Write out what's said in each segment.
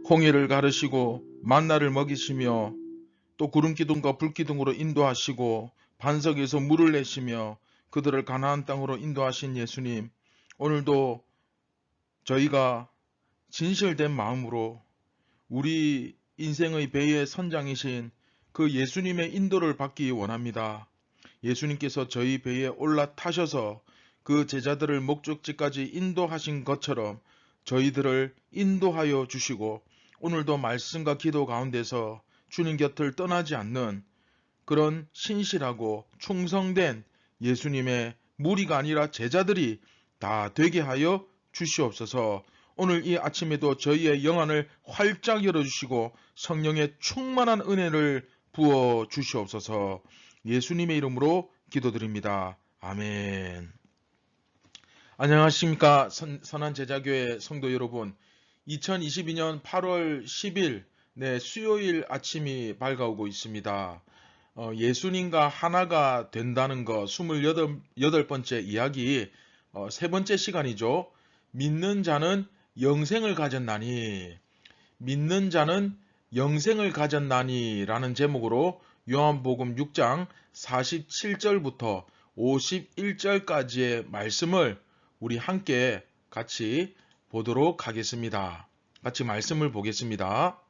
홍해를 가르시고 만나를 먹이시며 또 구름기둥과 불기둥으로 인도하시고 반석에서 물을 내시며 그들을 가나안 땅으로 인도하신 예수님, 오늘도 저희가 진실된 마음으로 우리 인생의 배의 선장이신 그 예수님의 인도를 받기 원합니다. 예수님께서 저희 배에 올라타셔서 그 제자들을 목적지까지 인도하신 것처럼 저희들을 인도하여 주시고 오늘도 말씀과 기도 가운데서 주님 곁을 떠나지 않는 그런 신실하고 충성된 예수님의 무리가 아니라 제자들이 다 되게 하여 주시옵소서. 오늘 이 아침에도 저희의 영안을 활짝 열어주시고 성령의 충만한 은혜를 부어 주시옵소서. 예수님의 이름으로 기도드립니다. 아멘. 안녕하십니까 선한 제자교회 성도 여러분, 2022년 8월 10일 수요일 아침이 밝아오고 있습니다. 예수님과 하나가 된다는 거 28번째 이야기 세 번째 시간이죠. 믿는 자는 영생을 가졌나니, 믿는 자는 영생을 가졌나니 라는 제목으로 요한복음 6장 47절부터 51절까지의 말씀을 우리 함께 같이 보도록 하겠습니다. 같이 말씀을 보겠습니다.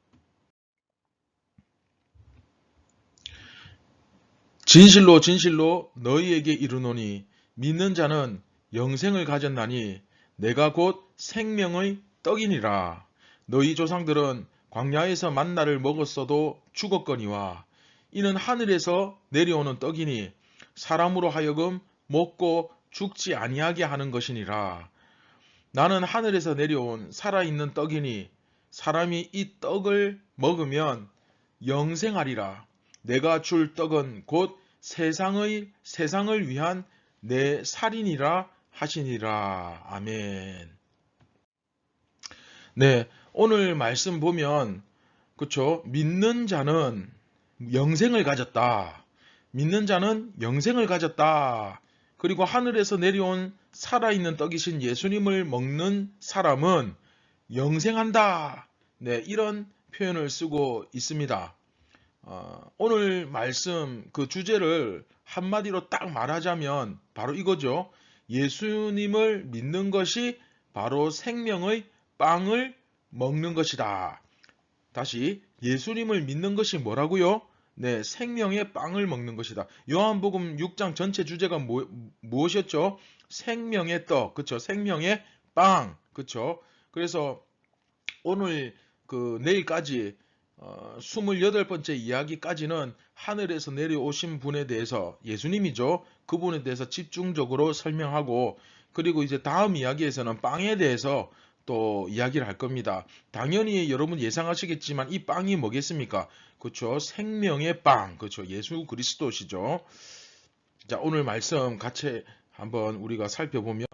진실로 진실로 너희에게 이르노니 믿는 자는 영생을 가졌나니 내가 곧 생명의 떡이니라. 너희 조상들은 광야에서 만나를 먹었어도 죽었거니와 이는 하늘에서 내려오는 떡이니 사람으로 하여금 먹고 죽지 아니하게 하는 것이니라. 나는 하늘에서 내려온 살아있는 떡이니 사람이 이 떡을 먹으면 영생하리라. 내가 줄 떡은 곧 세상을 위한 내 살이니라 하시니라. 아멘. 네, 오늘 말씀 보면 그쵸? 믿는 자는 영생을 가졌다. 믿는 자는 영생을 가졌다. 그리고 하늘에서 내려온 살아있는 떡이신 예수님을 먹는 사람은 영생한다. 네, 이런 표현을 쓰고 있습니다. 오늘 말씀 그 주제를 한마디로 딱 말하자면 바로 이거죠. 예수님을 믿는 것이 바로 생명의 빵을 먹는 것이다. 다시 예수님을 믿는 것이 뭐라고요? 네, 생명의 빵을 먹는 것이다. 요한복음 6장 전체 주제가 무엇이었죠? 생명의 떡, 그쵸? 생명의 빵, 그쵸? 그래서 오늘 내일까지 28번째 이야기까지는 하늘에서 내려오신 분에 대해서, 예수님이죠. 그분에 대해서 집중적으로 설명하고, 그리고 이제 다음 이야기에서는 빵에 대해서 또 이야기를 할 겁니다. 당연히 여러분 예상하시겠지만 이 빵이 뭐겠습니까? 그렇죠. 생명의 빵. 그렇죠. 예수 그리스도시죠. 자, 오늘 말씀 같이 한번 우리가 살펴보면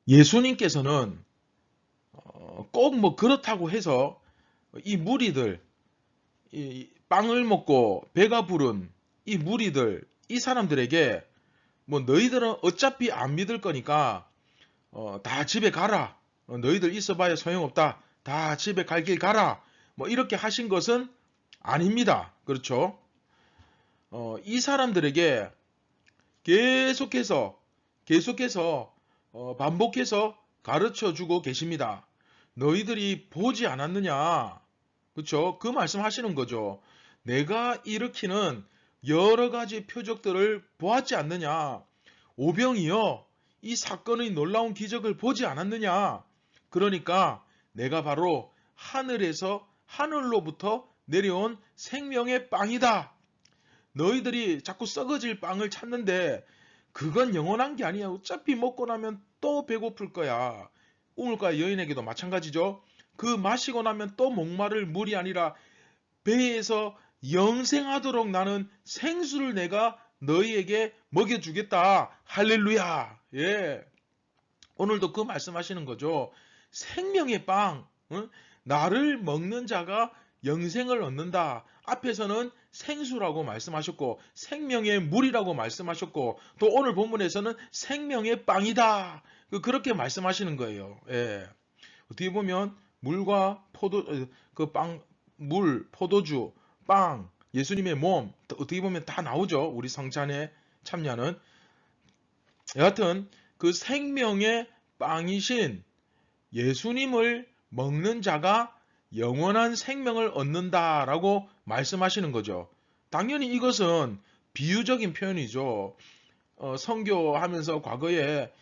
예수님께서는 꼭 뭐 그렇다고 해서 이 무리들, 이 빵을 먹고 배가 부른 이 무리들, 이 사람들에게 뭐 너희들은 어차피 안 믿을 거니까 다 집에 가라. 너희들 있어봐야 소용없다. 다 집에 갈 길 가라. 뭐 이렇게 하신 것은 아닙니다. 그렇죠? 이 사람들에게 계속해서 반복해서 가르쳐주고 계십니다. 너희들이 보지 않았느냐? 그렇죠? 그 말씀하시는 거죠. 내가 일으키는 여러 가지 표적들을 보았지 않느냐? 오병이여, 이 사건의 놀라운 기적을 보지 않았느냐? 그러니까 내가 바로 하늘로부터 내려온 생명의 빵이다. 너희들이 자꾸 썩어질 빵을 찾는데 그건 영원한 게 아니야. 어차피 먹고 나면 또 배고플 거야. 우물가 여인에게도 마찬가지죠. 그 마시고 나면 또 목마를 물이 아니라 배에서 영생하도록 나는 생수를 내가 너희에게 먹여주겠다. 할렐루야. 예. 오늘도 그 말씀하시는 거죠. 생명의 빵. 응? 나를 먹는 자가 영생을 얻는다. 앞에서는 생수라고 말씀하셨고 생명의 물이라고 말씀하셨고 또 오늘 본문에서는 생명의 빵이다. 그렇게 말씀하시는 거예요. 예. 어떻게 보면 물과 물, 포도주, 빵, 예수님의 몸, 어떻게 보면 다 나오죠. 우리 성찬에 참여하는. 여하튼 그 생명의 빵이신 예수님을 먹는 자가 영원한 생명을 얻는다라고 말씀하시는 거죠. 당연히 이것은 비유적인 표현이죠. 선교하면서 과거에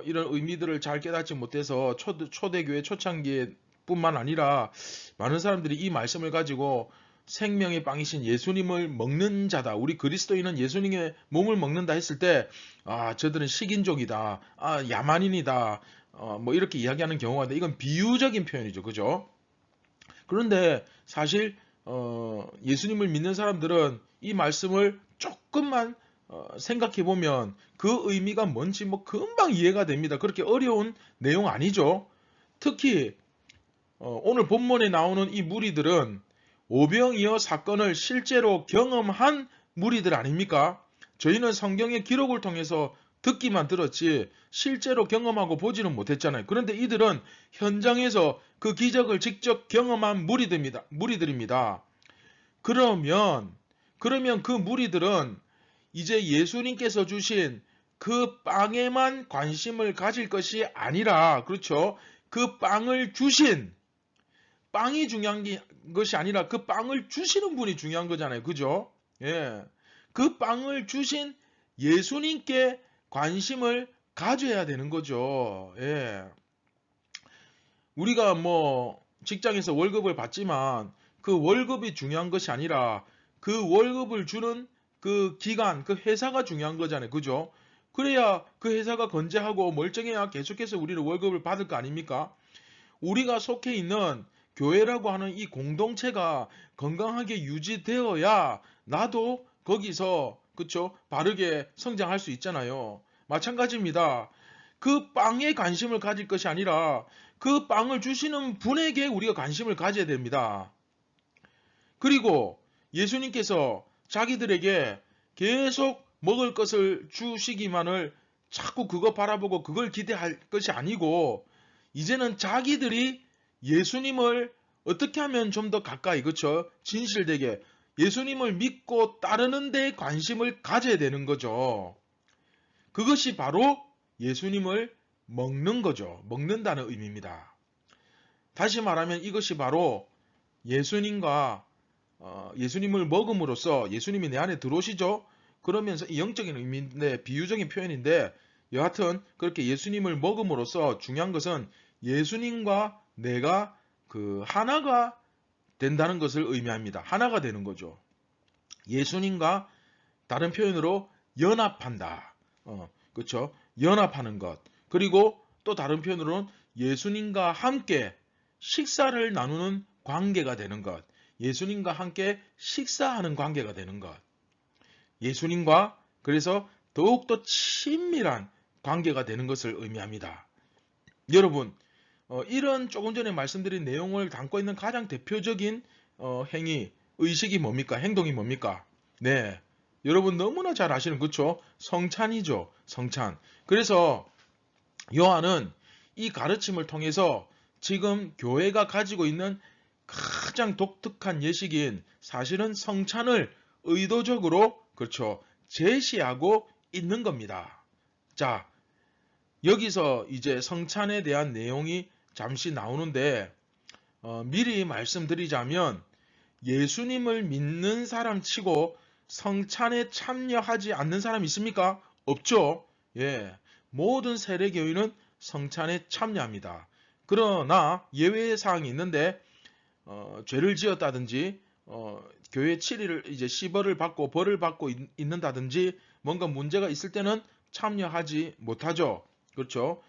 이런 의미들을 잘 깨닫지 못해서 초대교회 초창기에 뿐만 아니라 많은 사람들이 이 말씀을 가지고 생명의 빵이신 예수님을 먹는 자다. 우리 그리스도인은 예수님의 몸을 먹는다 했을 때, 저들은 식인종이다. 야만인이다. 뭐 이렇게 이야기하는 경우가 있는데 이건 비유적인 표현이죠. 그죠? 그런데 사실 예수님을 믿는 사람들은 이 말씀을 조금만 생각해 보면 그 의미가 뭔지 뭐 금방 이해가 됩니다. 그렇게 어려운 내용 아니죠. 특히 오늘 본문에 나오는 이 무리들은 오병이어 사건을 실제로 경험한 무리들 아닙니까? 저희는 성경의 기록을 통해서 듣기만 들었지 실제로 경험하고 보지는 못했잖아요. 그런데 이들은 현장에서 그 기적을 직접 경험한 무리들입니다. 그러면 그 무리들은 이제 예수님께서 주신 그 빵에만 관심을 가질 것이 아니라, 그렇죠? 그 빵을 주신, 빵이 중요한 것이 아니라 그 빵을 주시는 분이 중요한 거잖아요. 그죠? 예. 그 빵을 주신 예수님께 관심을 가져야 되는 거죠. 예. 우리가 뭐 직장에서 월급을 받지만 그 월급이 중요한 것이 아니라 그 월급을 주는 그 기관, 그 회사가 중요한 거잖아요. 그죠? 그래야 그 회사가 건재하고 멀쩡해야 계속해서 우리는 월급을 받을 거 아닙니까? 우리가 속해 있는 교회라고 하는 이 공동체가 건강하게 유지되어야 나도 거기서 그쵸? 바르게 성장할 수 있잖아요. 마찬가지입니다. 그 빵에 관심을 가질 것이 아니라 그 빵을 주시는 분에게 우리가 관심을 가져야 됩니다. 그리고 예수님께서 자기들에게 계속 먹을 것을 주시기만을 자꾸 그거 바라보고 그걸 기대할 것이 아니고 이제는 자기들이 예수님을 어떻게 하면 좀 더 가까이, 그쵸? 진실되게 예수님을 믿고 따르는 데 관심을 가져야 되는 거죠. 그것이 바로 예수님을 먹는 거죠. 먹는다는 의미입니다. 다시 말하면 이것이 바로 예수님과 예수님을 먹음으로써 예수님이 내 안에 들어오시죠. 그러면서 이 영적인 의미인데 비유적인 표현인데 여하튼 그렇게 예수님을 먹음으로써 중요한 것은 예수님과 내가 그 하나가 된다는 것을 의미합니다. 하나가 되는 거죠. 예수님과 다른 표현으로 연합한다. 그렇죠? 연합하는 것. 그리고 또 다른 표현으로는 예수님과 함께 식사를 나누는 관계가 되는 것. 예수님과 함께 식사하는 관계가 되는 것. 예수님과 그래서 더욱더 친밀한 관계가 되는 것을 의미합니다. 여러분, 이런 조금 전에 말씀드린 내용을 담고 있는 가장 대표적인 행위, 의식이 뭡니까? 행동이 뭡니까? 네, 여러분 너무나 잘 아시는 그쵸? 성찬이죠. 성찬. 그래서 요한은 이 가르침을 통해서 지금 교회가 가지고 있는 가장 독특한 예식인 사실은 성찬을 의도적으로 그렇죠. 제시하고 있는 겁니다. 자, 여기서 이제 성찬에 대한 내용이 잠시 나오는데 미리 말씀드리자면 예수님을 믿는 사람 치고 성찬에 참여하지 않는 사람 있습니까? 없죠. 예, 모든 세례교인은 성찬에 참여합니다. 그러나 예외의 사항이 있는데 죄를 지었다든지 교회 7일을 이제 시벌을 받고 벌을 받고 있는다든지 뭔가 문제가 있을 때는 참여하지 못하죠. 그렇죠?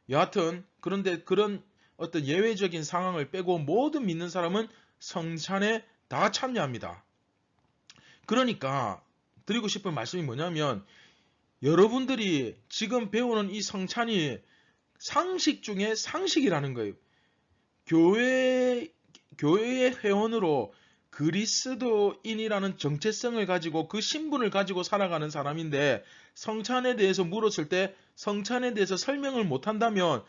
여하튼 그런데 그런 어떤 예외적인 상황을 빼고 모든 믿는 사람은 성찬에 다 참여합니다. 그러니까 드리고 싶은 말씀이 뭐냐면 여러분들이 지금 배우는 이 성찬이 상식 중에 상식이라는 거예요. 교회의 회원으로 그리스도인이라는 정체성을 가지고 그 신분을 가지고 살아가는 사람인데 성찬에 대해서 물었을 때 성찬에 대해서 설명을 못한다면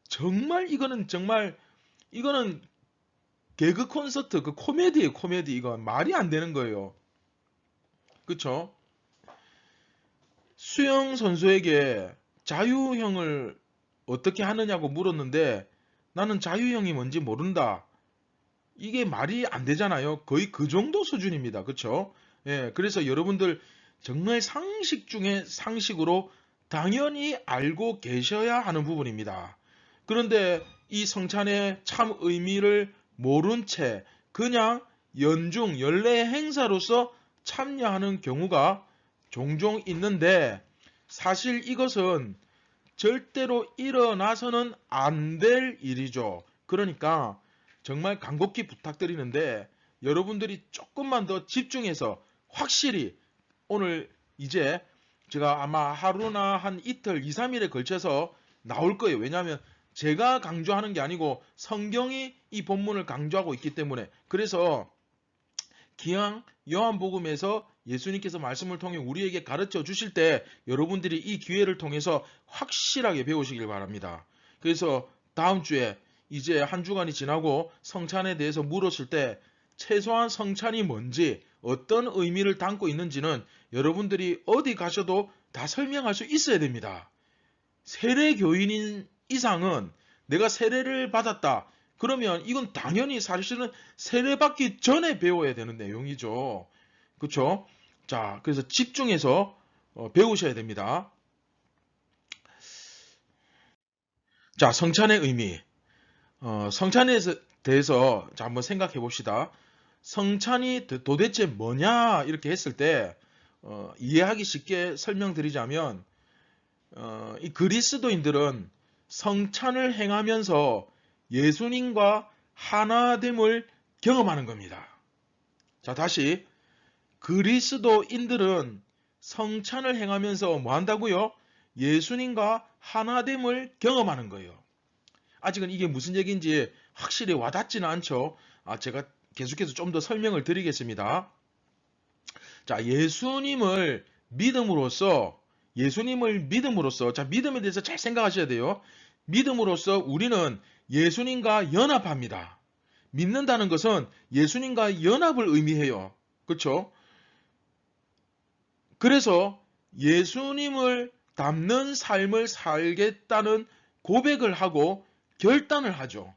정말 이거는 개그 콘서트, 그 코미디예요, 코미디. 이거 말이 안 되는 거예요. 그쵸? 수영 선수에게 자유형을 어떻게 하느냐고 물었는데 나는 자유형이 뭔지 모른다. 이게 말이 안 되잖아요. 거의 그 정도 수준입니다. 그쵸? 예, 그래서 여러분들 정말 상식 중에 상식으로 당연히 알고 계셔야 하는 부분입니다. 그런데 이 성찬의 참 의미를 모른 채 그냥 연중 연례 행사로서 참여하는 경우가 종종 있는데 사실 이것은 절대로 일어나서는 안 될 일이죠. 그러니까 정말 간곡히 부탁드리는데 여러분들이 조금만 더 집중해서 확실히 오늘 이제 제가 아마 하루나 한 이틀, 2, 3일에 걸쳐서 나올 거예요. 왜냐하면 제가 강조하는 게 아니고 성경이 이 본문을 강조하고 있기 때문에. 그래서 기왕 요한복음에서 예수님께서 말씀을 통해 우리에게 가르쳐 주실 때 여러분들이 이 기회를 통해서 확실하게 배우시길 바랍니다. 그래서 다음 주에 이제 한 주간이 지나고 성찬에 대해서 물었을 때 최소한 성찬이 뭔지 어떤 의미를 담고 있는지는 여러분들이 어디 가셔도 다 설명할 수 있어야 됩니다. 세례 교인인 이상은 내가 세례를 받았다. 그러면 이건 당연히 사실은 세례받기 전에 배워야 되는 내용이죠. 그렇죠? 자, 그래서 집중해서 배우셔야 됩니다. 자, 성찬의 의미. 성찬에 대해서 자, 한번 생각해 봅시다. 성찬이 도대체 뭐냐 이렇게 했을 때 이해하기 쉽게 설명드리자면 이 그리스도인들은 성찬을 행하면서 예수님과 하나됨을 경험하는 겁니다. 자, 다시 그리스도인들은 성찬을 행하면서 뭐 한다고요? 예수님과 하나됨을 경험하는 거예요. 아직은 이게 무슨 얘기인지 확실히 와닿지는 않죠. 제가 계속해서 좀 더 설명을 드리겠습니다. 자, 예수님을 믿음으로써 자, 믿음에 대해서 잘 생각하셔야 돼요. 믿음으로써 우리는 예수님과 연합합니다. 믿는다는 것은 예수님과 연합을 의미해요. 그렇죠? 그래서 예수님을 닮는 삶을 살겠다는 고백을 하고 결단을 하죠.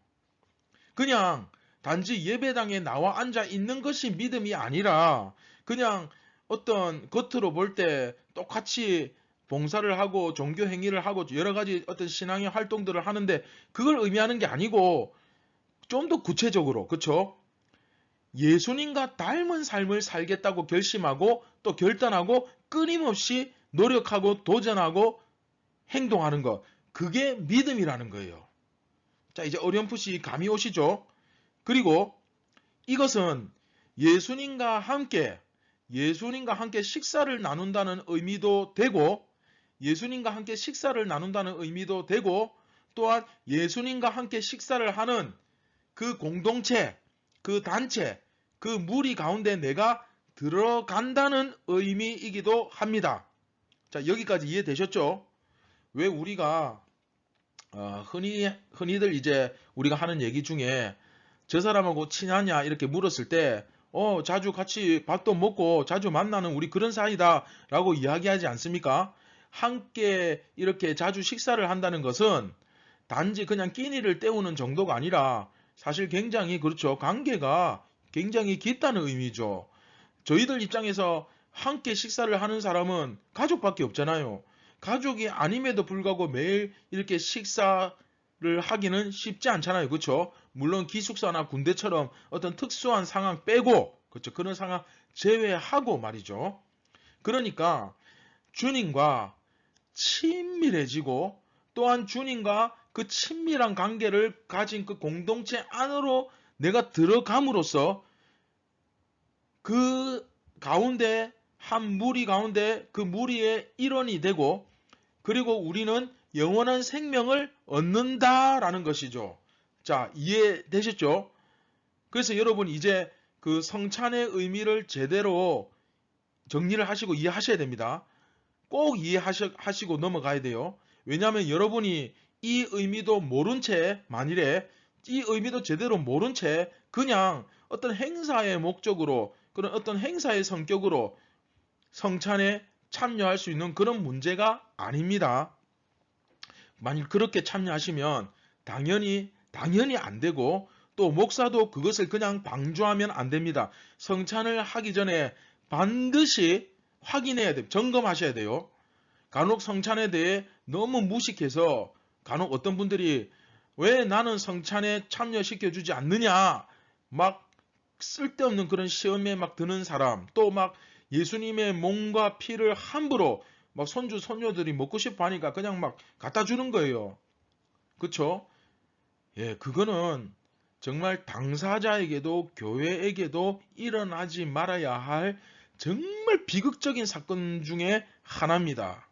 그냥 단지 예배당에 나와 앉아 있는 것이 믿음이 아니라 그냥 어떤 겉으로 볼 때 똑같이 봉사를 하고 종교 행위를 하고 여러 가지 어떤 신앙의 활동들을 하는데 그걸 의미하는 게 아니고 좀 더 구체적으로 그렇죠? 예수님과 닮은 삶을 살겠다고 결심하고 또 결단하고 끊임없이 노력하고 도전하고 행동하는 것. 그게 믿음이라는 거예요. 자, 이제 어렴풋이 감이 오시죠? 그리고 이것은 예수님과 함께 식사를 나눈다는 의미도 되고 예수님과 함께 식사를 나눈다는 의미도 되고 또한 예수님과 함께 식사를 하는 그 공동체, 그 단체, 그 무리 가운데 내가 들어간다는 의미이기도 합니다. 자, 여기까지 이해되셨죠? 왜 우리가 흔히들 이제 우리가 하는 얘기 중에 저 사람하고 친하냐 이렇게 물었을 때 자주 같이 밥도 먹고 자주 만나는 우리 그런 사이다 라고 이야기하지 않습니까? 함께 이렇게 자주 식사를 한다는 것은 단지 그냥 끼니를 때우는 정도가 아니라 사실 굉장히 그렇죠. 관계가 굉장히 깊다는 의미죠. 저희들 입장에서 함께 식사를 하는 사람은 가족밖에 없잖아요. 가족이 아님에도 불구하고 매일 이렇게 식사를 하기는 쉽지 않잖아요. 그렇죠? 물론 기숙사나 군대처럼 어떤 특수한 상황 빼고 그렇죠? 그런 상황 제외하고 말이죠. 그러니까 주님과 친밀해지고 또한 주님과 그 친밀한 관계를 가진 그 공동체 안으로 내가 들어감으로써 그 가운데 한 무리 가운데 그 무리의 일원이 되고 그리고 우리는 영원한 생명을 얻는다라는 것이죠. 자, 이해되셨죠? 그래서 여러분 이제 그 성찬의 의미를 제대로 정리를 하시고 이해하셔야 됩니다. 꼭 이해하시고 넘어가야 돼요. 왜냐하면 여러분이 이 의미도 모른 채 만일에 이 의미도 제대로 모른 채 그냥 어떤 행사의 목적으로 그런 어떤 행사의 성격으로 성찬에 참여할 수 있는 그런 문제가 아닙니다. 만일 그렇게 참여하시면 당연히 안 되고 또 목사도 그것을 그냥 방조하면 안 됩니다. 성찬을 하기 전에 반드시 확인해야 돼요. 점검하셔야 돼요. 간혹 성찬에 대해 너무 무식해서 간혹 어떤 분들이 왜 나는 성찬에 참여시켜주지 않느냐 막 쓸데없는 그런 시험에 막 드는 사람 또 막 예수님의 몸과 피를 함부로 막 손주 손녀들이 먹고 싶어 하니까 그냥 막 갖다 주는 거예요. 그쵸? 예, 그거는 정말 당사자에게도 교회에게도 일어나지 말아야 할 정말 비극적인 사건 중에 하나입니다.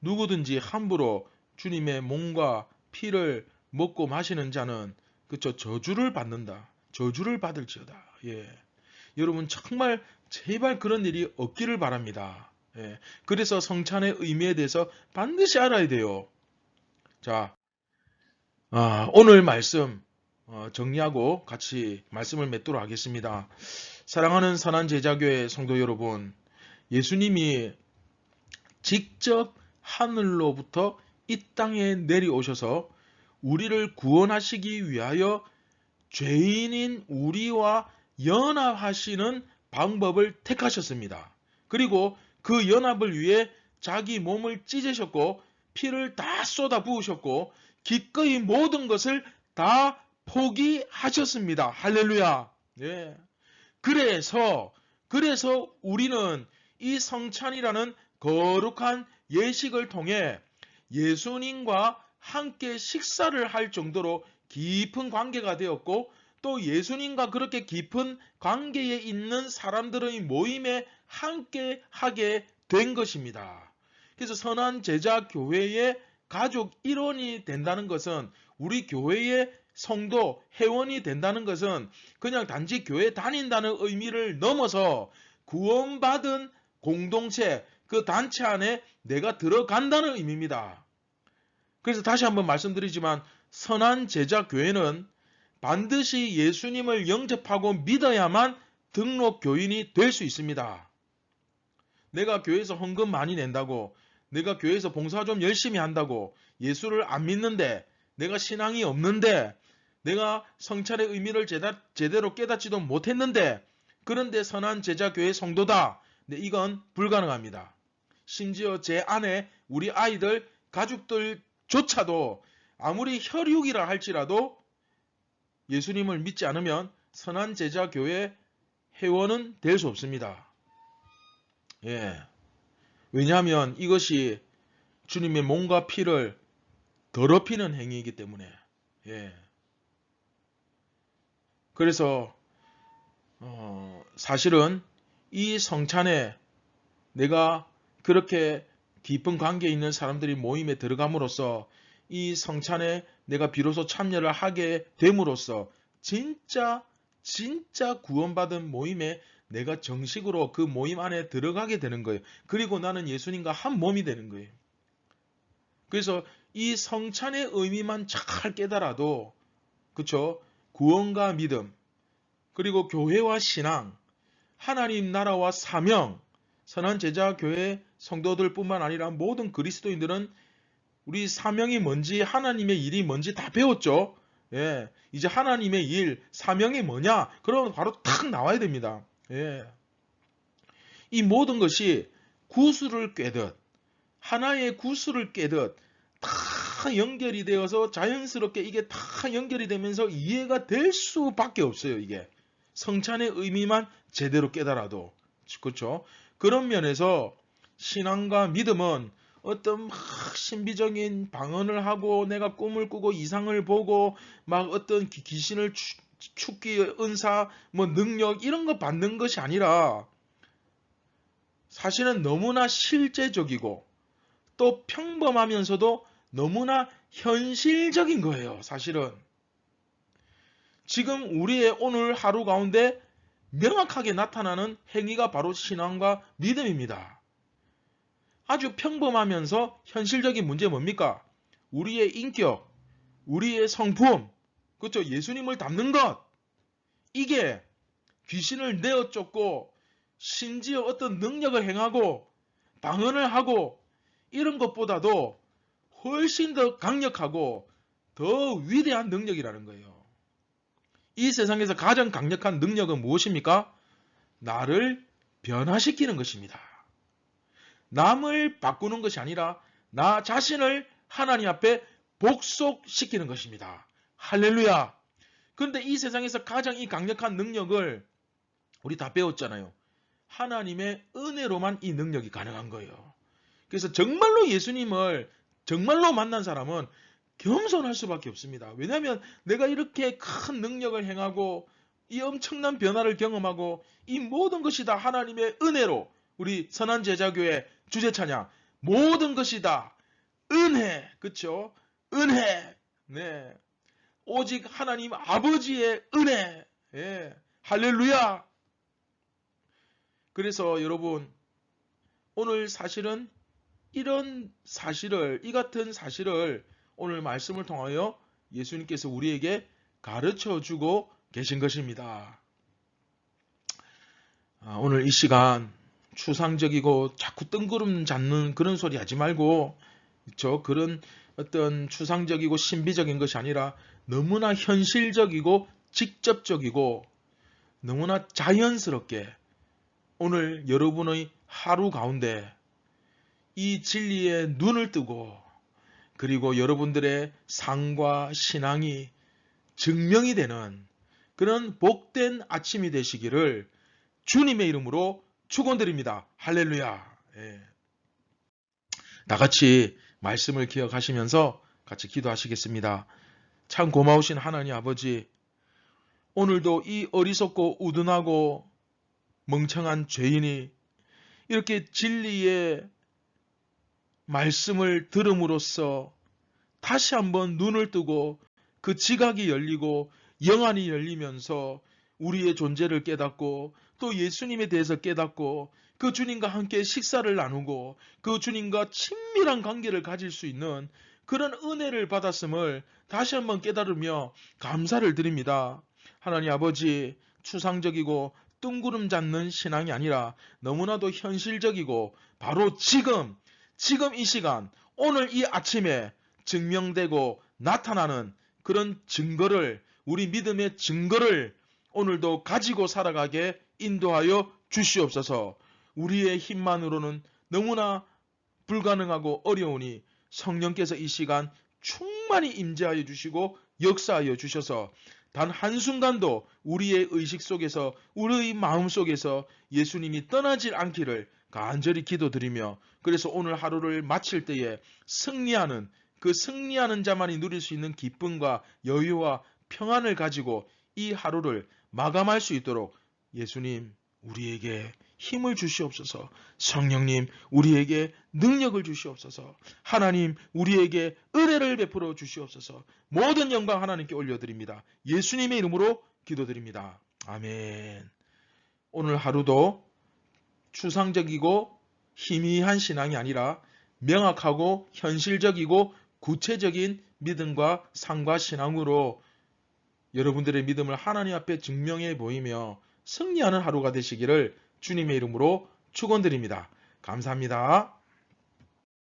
누구든지 함부로 주님의 몸과 피를 먹고 마시는 자는 그쵸 저주를 받는다. 저주를 받을지어다. 예. 여러분 정말 제발 그런 일이 없기를 바랍니다. 예. 그래서 성찬의 의미에 대해서 반드시 알아야 돼요. 자, 오늘 말씀 정리하고 같이 말씀을 맺도록 하겠습니다. 사랑하는 선한 제자교회 성도 여러분, 예수님이 직접 하늘로부터 이 땅에 내려오셔서 우리를 구원하시기 위하여 죄인인 우리와 연합하시는 방법을 택하셨습니다. 그리고 그 연합을 위해 자기 몸을 찢으셨고 피를 다 쏟아 부으셨고 기꺼이 모든 것을 다 포기하셨습니다. 할렐루야. 예. 그래서 우리는 이 성찬이라는 거룩한 예식을 통해 예수님과 함께 식사를 할 정도로 깊은 관계가 되었고 또 예수님과 그렇게 깊은 관계에 있는 사람들의 모임에 함께 하게 된 것입니다. 그래서 선한 제자 교회의 가족 일원이 된다는 것은 우리 교회의 성도 회원이 된다는 것은 그냥 단지 교회 다닌다는 의미를 넘어서 구원받은 공동체 그 단체 안에 내가 들어간다는 의미입니다. 그래서 다시 한번 말씀드리지만 선한 제자 교회는 반드시 예수님을 영접하고 믿어야만 등록 교인이 될 수 있습니다. 내가 교회에서 헌금 많이 낸다고 내가 교회에서 봉사 좀 열심히 한다고 예수를 안 믿는데 내가 신앙이 없는데 내가 성찬의 의미를 제대로 깨닫지도 못했는데 그런데 선한 제자 교회 성도다. 네, 이건 불가능합니다. 심지어 제 아내 우리 아이들 가족들조차도 아무리 혈육이라 할지라도 예수님을 믿지 않으면 선한 제자 교회 회원은 될 수 없습니다. 예. 왜냐하면 이것이 주님의 몸과 피를 더럽히는 행위이기 때문에. 예. 그래서 사실은 이 성찬에 내가 그렇게 깊은 관계에 있는 사람들이 모임에 들어감으로써 이 성찬에 내가 비로소 참여를 하게 됨으로써 진짜 구원받은 모임에 내가 정식으로 그 모임 안에 들어가게 되는 거예요. 그리고 나는 예수님과 한 몸이 되는 거예요. 그래서 이 성찬의 의미만 잘 깨달아도 그쵸? 구원과 믿음 그리고 교회와 신앙 하나님 나라와 사명 선한 제자 교회 성도들뿐만 아니라 모든 그리스도인들은 우리 사명이 뭔지 하나님의 일이 뭔지 다 배웠죠. 예, 이제 하나님의 일 사명이 뭐냐? 그러면 바로 탁 나와야 됩니다. 예, 이 모든 것이 구슬을 꿰듯 하나의 구슬을 꿰듯 다 연결이 되어서 자연스럽게 이게 다 연결이 되면서 이해가 될 수밖에 없어요. 이게 성찬의 의미만 제대로 깨달아도 그렇죠. 그런 면에서 신앙과 믿음은 어떤 막 신비적인 방언을 하고 내가 꿈을 꾸고 이상을 보고 막 어떤 귀신을 축기 은사 뭐 능력 이런 거 받는 것이 아니라 사실은 너무나 실제적이고 또 평범하면서도 너무나 현실적인 거예요. 사실은 지금 우리의 오늘 하루 가운데 명확하게 나타나는 행위가 바로 신앙과 믿음입니다. 아주 평범하면서 현실적인 문제 뭡니까? 우리의 인격, 우리의 성품, 그렇죠? 예수님을 닮는 것. 이게 귀신을 내어 쫓고 심지어 어떤 능력을 행하고 방언을 하고 이런 것보다도 훨씬 더 강력하고 더 위대한 능력이라는 거예요. 이 세상에서 가장 강력한 능력은 무엇입니까? 나를 변화시키는 것입니다. 남을 바꾸는 것이 아니라 나 자신을 하나님 앞에 복속시키는 것입니다. 할렐루야. 그런데 이 세상에서 가장 이 강력한 능력을 우리 다 배웠잖아요. 하나님의 은혜로만 이 능력이 가능한 거예요. 그래서 정말로 예수님을 정말로 만난 사람은 겸손할 수밖에 없습니다. 왜냐하면 내가 이렇게 큰 능력을 행하고 이 엄청난 변화를 경험하고 이 모든 것이 다 하나님의 은혜로, 우리 선한제자교회 주제찬양 모든 것이 다 은혜, 그쵸? 은혜, 네, 오직 하나님 아버지의 은혜, 예, 할렐루야. 그래서 여러분, 오늘 사실은 이런 사실을, 이 같은 사실을 오늘 말씀을 통하여 예수님께서 우리에게 가르쳐 주고 계신 것입니다. 오늘 이 시간 추상적이고 자꾸 뜬구름 잡는 그런 소리 하지 말고, 그런 어떤 추상적이고 신비적인 것이 아니라 너무나 현실적이고 직접적이고 너무나 자연스럽게 오늘 여러분의 하루 가운데 이 진리에 눈을 뜨고, 그리고 여러분들의 삶과 신앙이 증명이 되는 그런 복된 아침이 되시기를 주님의 이름으로 축원드립니다. 할렐루야. 예. 다 같이 말씀을 기억하시면서 같이 기도하시겠습니다. 참 고마우신 하나님 아버지, 오늘도 이 어리석고 우둔하고 멍청한 죄인이 이렇게 진리의 말씀을 들음으로써 다시 한번 눈을 뜨고 그 지각이 열리고 영안이 열리면서 우리의 존재를 깨닫고 또 예수님에 대해서 깨닫고 그 주님과 함께 식사를 나누고 그 주님과 친밀한 관계를 가질 수 있는 그런 은혜를 받았음을 다시 한번 깨달으며 감사를 드립니다. 하나님 아버지, 추상적이고 뜬구름 잡는 신앙이 아니라 너무나도 현실적이고 바로 지금 이 시간, 오늘 이 아침에 증명되고 나타나는 그런 증거를, 우리 믿음의 증거를 오늘도 가지고 살아가게 인도하여 주시옵소서. 우리의 힘만으로는 너무나 불가능하고 어려우니 성령께서 이 시간 충만히 임재하여 주시고 역사하여 주셔서 단 한순간도 우리의 의식 속에서, 우리의 마음 속에서 예수님이 떠나질 않기를 간절히 기도드리며, 그래서 오늘 하루를 마칠 때에 승리하는, 그 승리하는 자만이 누릴 수 있는 기쁨과 여유와 평안을 가지고 이 하루를 마감할 수 있도록 예수님 우리에게 힘을 주시옵소서. 성령님 우리에게 능력을 주시옵소서. 하나님 우리에게 은혜를 베풀어 주시옵소서. 모든 영광 하나님께 올려드립니다. 예수님의 이름으로 기도드립니다. 아멘. 오늘 하루도 추상적이고 희미한 신앙이 아니라 명확하고 현실적이고 구체적인 믿음과 삶과 신앙으로 여러분들의 믿음을 하나님 앞에 증명해 보이며 승리하는 하루가 되시기를 주님의 이름으로 축원드립니다. 감사합니다.